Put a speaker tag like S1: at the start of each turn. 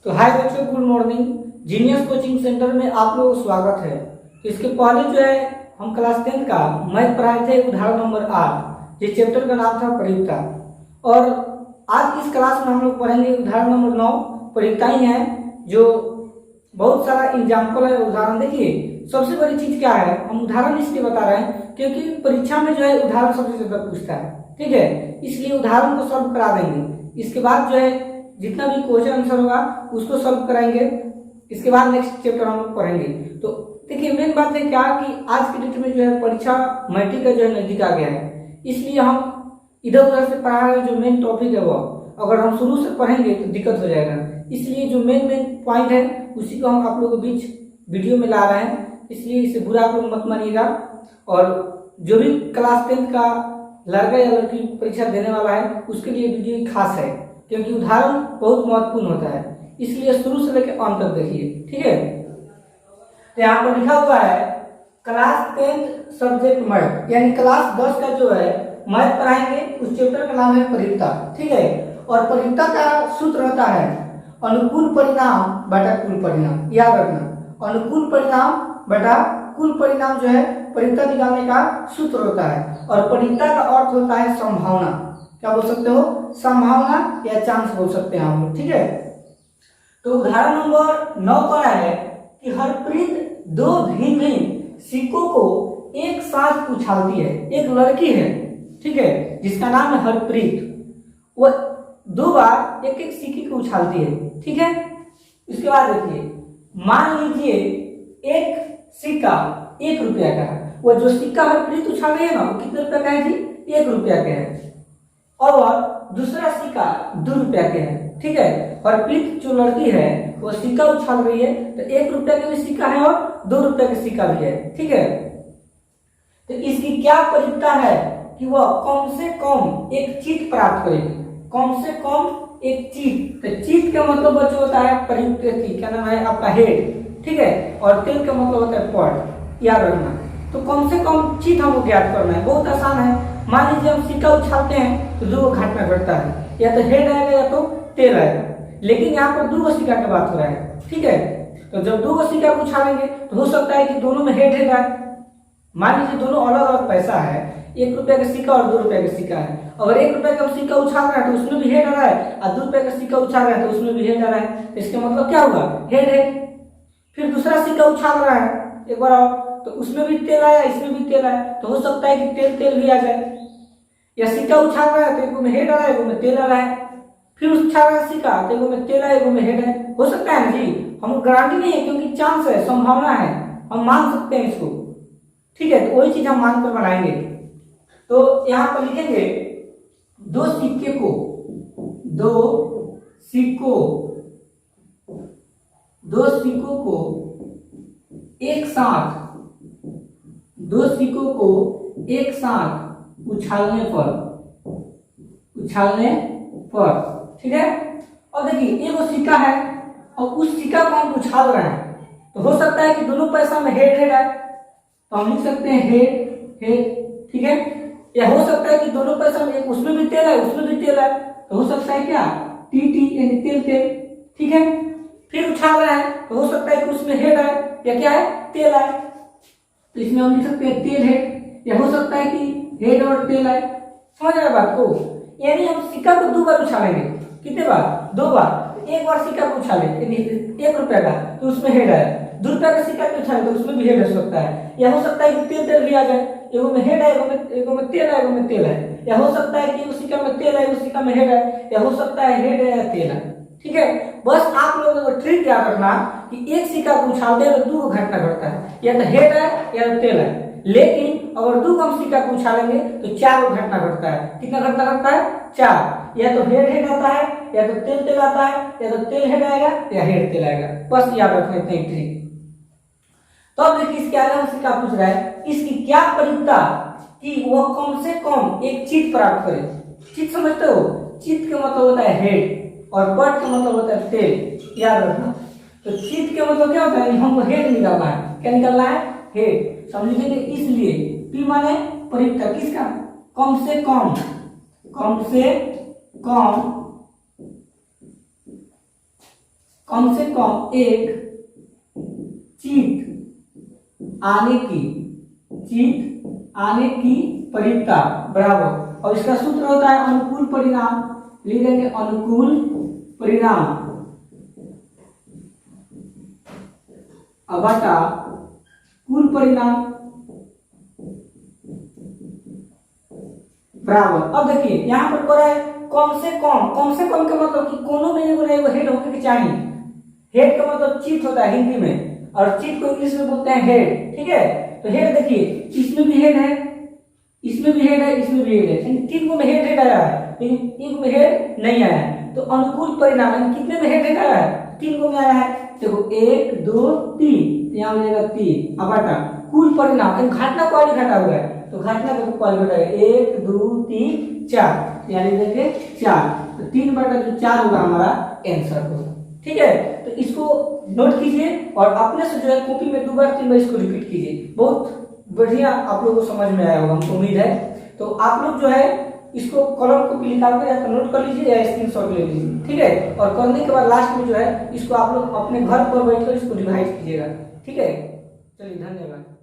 S1: तो हाय बच्चों, good morning. Genius coaching centre में आप लोगों को स्वागत है। तो इसके पहले जो है हम क्लास 10 का मैथ पढ़ाए थे, उदाहरण नंबर 8, जिस चैप्टर का नाम था प्रयुक्ता। और आज इस क्लास में हम लोग पढ़ेंगे उदाहरण नंबर 9। प्रयुक्ता ही है, जो बहुत सारा एग्जाम्पल है। उदाहरण देखिए, सबसे बड़ी चीज क्या है, हम उदाहरण इसलिए बता रहे हैं क्योंकि परीक्षा में जो है उदाहरण सबसे ज्यादा पूछता है, ठीक है। इसलिए उदाहरण को सॉल्व करा देंगे। इसके बाद जो है जितना भी क्वेश्चन आंसर होगा उसको सॉल्व कराएंगे। इसके बाद नेक्स्ट चैप्टर हम लोग पढ़ेंगे। तो देखिए, मेन बात है क्या कि आज की डेट में जो है परीक्षा मैट्रिक का जो है नजदीक आ गया है, इसलिए हम इधर उधर से पढ़ा रहे हैं। जो मेन टॉपिक है वो अगर हम शुरू से पढ़ेंगे तो दिक्कत हो जाएगा। इसलिए जो मेन पॉइंट है उसी को हम आप लोगों के बीच वीडियो में ला रहे हैं, इसलिए इसे बुरा आप लोग मत मानिएगा। और जो भी क्लास 10 का लड़का या लड़की परीक्षा देने वाला है उसके लिए वीडियो खास है, क्योंकि उदाहरण बहुत महत्वपूर्ण होता है। इसलिए शुरू से लेकर अंत तक देखिए, ठीक है। तो यहाँ पर लिखा हुआ है क्लास 10 सब्जेक्ट मैथ, यानी क्लास 10 का जो है मैथ पढ़ाएंगे। उस चैप्टर का नाम है प्रयुक्ता, ठीक है। और प्रयुक्ता का सूत्र रहता है अनुकूल परिणाम बटा कुल परिणाम। याद रखना, अनुकूल परिणाम बटा कुल परिणाम जो है प्रयुक्ता निकालने का सूत्र होता है। और प्रयुक्ता का अर्थ होता है संभावना। क्या बोल सकते हो? संभावना या चांस बोल सकते हैं हम लोग, ठीक है। तो उदाहरण नंबर 9 पर है कि हरप्रीत दो भिन्न भिन्न सिक्कों को एक साथ उछालती है। एक लड़की है, ठीक है, जिसका नाम है हरप्रीत। वो दो बार एक एक सिक्के को उछालती है, ठीक है। इसके बाद देखिए, मान लीजिए एक सिक्का 1 रुपया का है। वो जो सिक्का हरप्रीत उछाल रही है ना, वो कितने रुपया का है जी? 1 रुपया का है। और दूसरा सिक्का 2 रुपया के है, ठीक है। और प्रीत जो लड़की है वो सिक्का उछाल रही है, तो 1 रुपया का भी सिक्का है और 2 रुपया का सिक्का भी है, ठीक है। तो इसकी क्या प्रयुक्ता है कि वह कम से कम एक चीट प्राप्त करेगी। कम से कम एक चीट। तो चीट का मतलब बच्चों होता है प्रयुक्त की, क्या नाम है आपका, हेड, ठीक है। और तेल का मतलब होता है पॉट, याद रखना। तो कम से कम चीट हमको ज्ञात करना है, बहुत आसान है। मान लीजिए हम सिक्का उछालते हैं तो 2 घटना घटता है, या तो हेड आएगा या तो टेल आएगा। लेकिन यहाँ पर 2 सिक्का की बात हो रहा है, ठीक है। तो जब 2 सिक्का को उछालेंगे तो हो सकता है कि दोनों में हेड आए। मान लीजिए दोनों अलग अलग पैसा है, 1 रुपया का सिक्का और 2 रुपया का सिक्का है। अगर 1 रुपया का सिक्का उछाल रहा है तो उसमें भी हेड आ रहा है, और 2 रुपया का सिक्का उछाल रहा है तो उसमें भी हेड आ रहा है। इसका मतलब क्या होगा? हेड है। फिर दूसरा सिक्का उछाल रहा है एक बार और, तो उसमें भी तेल आया, इसमें भी तेल आया, तो हो सकता है कि तेल तेल भी आ जाए। या सिक्का उछाल रहा है तो एक में हेड आ रहा है, एक में तेल आ रहा है। फिर उछाल रहा है सिक्का तो एक में तेल आया, एक में हेड है। हो सकता है ना जी, हम गारंटी नहीं है, क्योंकि चांस है, संभावना है, हम मान सकते हैं इसको, ठीक है। तो वही चीज हम मान कर बनाएंगे। तो यहाँ पर लिखेंगे दो सिक्कों को एक साथ उछालने पर, ठीक है। और देखिए एक सिक्का है और उस सिक्का को हम उछाल रहे हैं, तो हो सकता है कि दोनों पैसा में हेड है, तो हम लिख सकते हैं हेड, ठीक है। या हो सकता है कि दोनों पैसा में उसमें भी तेल है, उसमें भी तेल है, तो हो सकता है क्या, टी यानी तेल, ठीक है। फिर उछाल रहा है तो हो सकता है कि उसमें हेड है या क्या है, तेल है, तो इसमें हम लिख सकते हैं तेल हेड। या हो सकता है कि हेड और तेल है। समझ रहे बात को? यानी हम सिक्का को 2 बार उछालेंगे। कितने बार? 2 बार। एक बार सिक्का को उछाले 1 रुपया का, तो उसमें हेड है। 2 रुपया का सिक्का को उछाले तो उसमें भी हेड हो सकता है। या हो सकता है कि तेल भी आ जाए, एगो में हेड है, एगो में तेल है, एगो में तेल है। या हो सकता है कि उस सिक्का में तेल है, उस सिक्का में हेड है। या हो सकता है हेड है या तेल है, ठीक है। बस आप लोगों को ट्रिक याद रखना कि एक सिक्का को उछालते हैं तो 2 घटना घटता है, या तो हेड है या तो तेल है। लेकिन अगर 2 हम सिक्का को उछालेंगे तो 4 घटना घटता है। कितना घटना घटता है? 4। या तो हेड आता है, या तो तेल आता है, या तो तेल हेड आएगा या हेड तेल आएगा। बस याद रखना इतना ट्रिक। तो अब देखिए इसके आगे हम सिक्का पूछ रहा है, इसकी क्या प्रयुक्ता कि वह कम से कम एक चीट प्राप्त करे। चीट समझते हो? चीट का मतलब होता है हेड और पट का मतलब होता है तेल, याद रखना। तो चीट का मतलब क्या होता है? हमको हेड निकालना है। क्या निकालना है? हेड। समझेंगे इसलिए पी माने प्रयुक्ता किसका? कम से कम कम से कम एक चीट आने की परिता बराबर, और इसका सूत्र होता है अनुकूल परिणाम, लिख देंगे अनुकूल परिणाम बटा कुल परिणाम बराबर। अब देखिए यहाँ पर कह रहा है कम से कम का मतलब कि कोनो में एगो हेड होने के चाहिए। हेड का मतलब चीट होता है हिंदी में, और चीट को इंग्लिश में बोलते हैं हेड, ठीक है। तो हेड देखिए, इसमें भी हेड है, इसमें भी हेड है, इसमें भी हेड है, तीन को में हेड आया है, लेकिन एक में हेड नहीं आया है। तो अनुकूल परिणाम कितने में हेड आया है? 3 को में आया है। देखो 1 2 3, यहाँ मिलेगा 3 अब बटा कुल परिणाम, घटना को घटा हुआ है तो घटना को क्वाली घटाएगा 1 2 3 4, यानी देखिए 4, तो 3 बटा जो 4 होगा हमारा आंसर होगा, ठीक है। तो इसको नोट कीजिए और अपने से जो है कॉपी में 2 बार 3 बार इसको रिपीट कीजिए। बहुत बढ़िया आप लोगों को समझ में आया होगा, हमको उम्मीद है। तो आप लोग जो है इसको कलम को निकाल कर या तो नोट कर लीजिए या स्क्रीनशॉट ले लीजिए, ठीक है। और करने के बाद लास्ट में जो है इसको आप लोग अपने घर पर बैठकर इसको रिवाइज कीजिएगा, ठीक है। चलिए धन्यवाद।